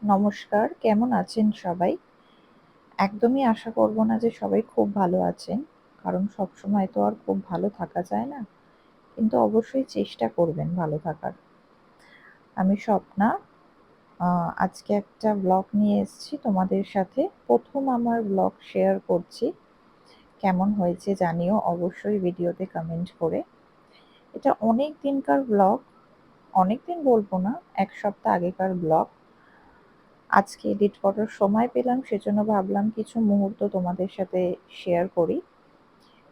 নমস্কার, কেমন আছেন সবাই? একদমই আশা করব না যে সবাই খুব ভালো আছেন। কারণ সবসময় তো আর খুব ভালো থাকা যায় না। কিন্তু অবশ্যই চেষ্টা করবেন ভালো থাকার। আমি স্বপ্না। আজকে একটা ব্লগ নিয়ে এসেছি তোমাদের সাথে। ১ম আমার ব্লগ শেয়ার করছি। কেমন হয়েছে জানিও অবশ্যই ভিডিওতে কমেন্ট করে। এটা অনেক দিনকার ব্লগ, অনেকদিন বলবো না, ১ সপ্তাহ আগেকার ব্লগ। আজকে এডিট করার সময় পেলাম, সেজন্য ভাবলাম কিছু মুহূর্ত তোমাদের সাথে শেয়ার করি।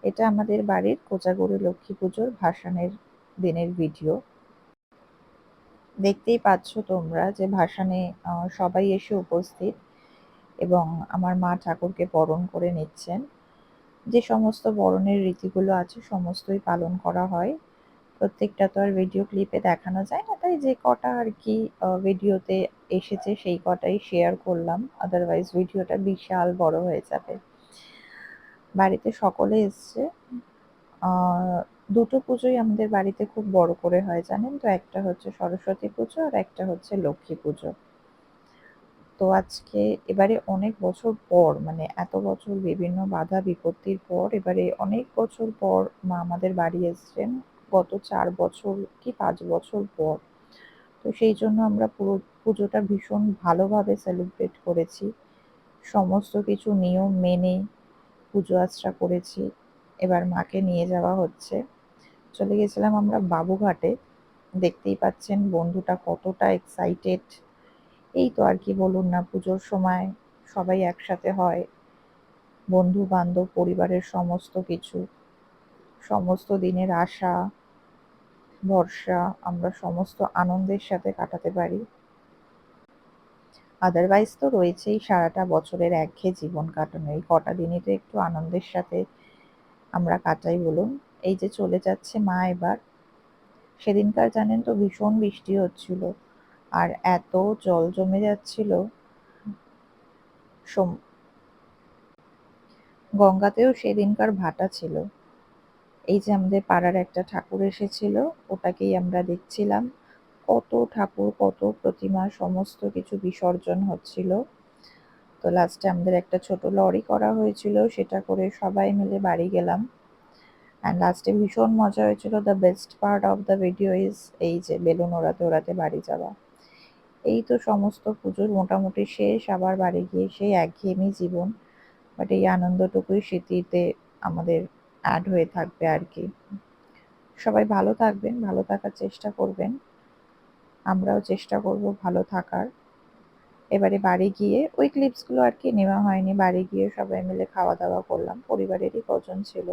এটা আমাদের বাড়ির কোজাগরী লক্ষ্মী পুজোর ভাসানের দিনের ভিডিও। দেখতেই পাচ্ছ তোমরা যে ভাসানে সবাই এসে উপস্থিত এবং আমার মা ঠাকুরকে বরণ করে নিচ্ছেন। যে সমস্ত বরণের রীতিগুলো আছে সমস্তই পালন করা হয়। প্রত্যেকটা তো আর ভিডিও ক্লিপে দেখানো যায় না, তাই যে কটা আর কি ভিডিওতে এসেছে সেই কটাই শেয়ার করলাম। আদারওয়াইজ ভিডিওটা বিশাল বড় হয়ে যাবে। বাড়িতে সকলে এসছে। দুটো পুজোই আমাদের বাড়িতে খুব বড় করে হয় জানেন তো, একটা হচ্ছে সরস্বতী পুজো আর একটা হচ্ছে লক্ষ্মী পুজো। তো আজকে এবারে অনেক বছর পর, মানে এত বছর বিভিন্ন বাধা বিপত্তির পর এবারে অনেক বছর পর মা আমাদের বাড়ি এসছেন। গত ৪ বছর কি ৫ বছর পর। তো সেই জন্য আমরা পুরো পুজোটা ভীষণ ভালোভাবে সেলিব্রেট করেছি। সমস্ত কিছু নিয়ম মেনে পুজো আচ্চা করেছি। এবার মাকে নিয়ে যাওয়া হচ্ছে। চলে গেছিলাম আমরা বাবুঘাটে। দেখতেই পাচ্ছেন বন্ধুটা কতটা এক্সাইটেড। এই তো আর কি বলুন না, পুজোর সময় সবাই একসাথে হয়। বন্ধু-বান্ধব, পরিবারের সমস্ত কিছু, সমস্ত দিনের আশা, ভরসা আমরা সমস্ত আনন্দের সাথে কাটাতে পারি। আদারওয়াইজ তো রয়েছেই সারাটা বছরের একঘেয়ে জীবন কাটানো। এই কটা দিনই তো একটু আনন্দের সাথে আমরা কাটাই বলুন। এই যে চলে যাচ্ছে মা এবার। সেদিনকার জানেন তো ভীষণ বৃষ্টি হচ্ছিল। আর এত জল জমে যাচ্ছিল। গঙ্গাতেও সেদিনকার ভাটা ছিল। এই যে আমাদের পাড়ার একটা ঠাকুর এসেছিল, ওটাকেই আমরা দেখছিলাম। কত ঠাকুর, কত প্রতিমা, সমস্ত কিছু বিসর্জন হচ্ছিল। তো লাস্টে আমাদের একটা ছোট লরি করা হয়েছিল, সেটা করে সবাই মিলে বাড়ি গেলাম। অ্যান্ড লাস্টে ভীষণ মজা হয়েছিল। The best part of the video is এই যে বেলুন ওড়াতে ওড়াতে বাড়ি যাওয়া। এই তো সমস্ত পুজোর মোটামুটি শেষ। আবার বাড়ি গিয়ে সেই একঘেয়েমি জীবন। বাট এই আনন্দটুকুই স্মৃতিতে আমাদের অ্যাড হয়ে থাকবে আর কি। সবাই ভালো থাকবেন, ভালো থাকার চেষ্টা করবেন। আমরাও চেষ্টা করব ভালো থাকার। এবারে বাড়ি গিয়ে ওই ক্লিপসগুলো আর কি নেওয়া হয়নি। বাড়ি গিয়ে সবাই মিলে খাওয়া-দাওয়া করলাম। পরিবারেরই কজন ছিল।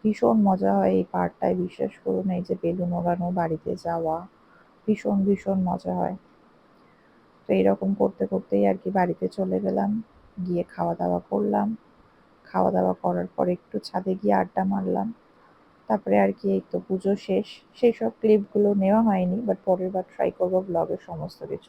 ভীষণ মজা হয় এই পার্টটায়, বিশ্বাস করুন। এই যে বেলুন ওড়ানো, বাড়িতে যাওয়া, ভীষণ, ভীষণ মজা হয়। তো এরকম করতে করতেই আর কি বাড়িতে চলে গেলাম। গিয়ে খাওয়া-দাওয়া করলাম। খাওয়া-দাওয়া করার পর একটু ছাদে গিয়ে আড্ডা মারলাম। তারপরে আর কি এই তো পুজো শেষ। সেইসব ক্লিপগুলো নেওয়া হয়নি, বাট পরের বার ট্রাই করব ব্লগের সমস্ত কিছু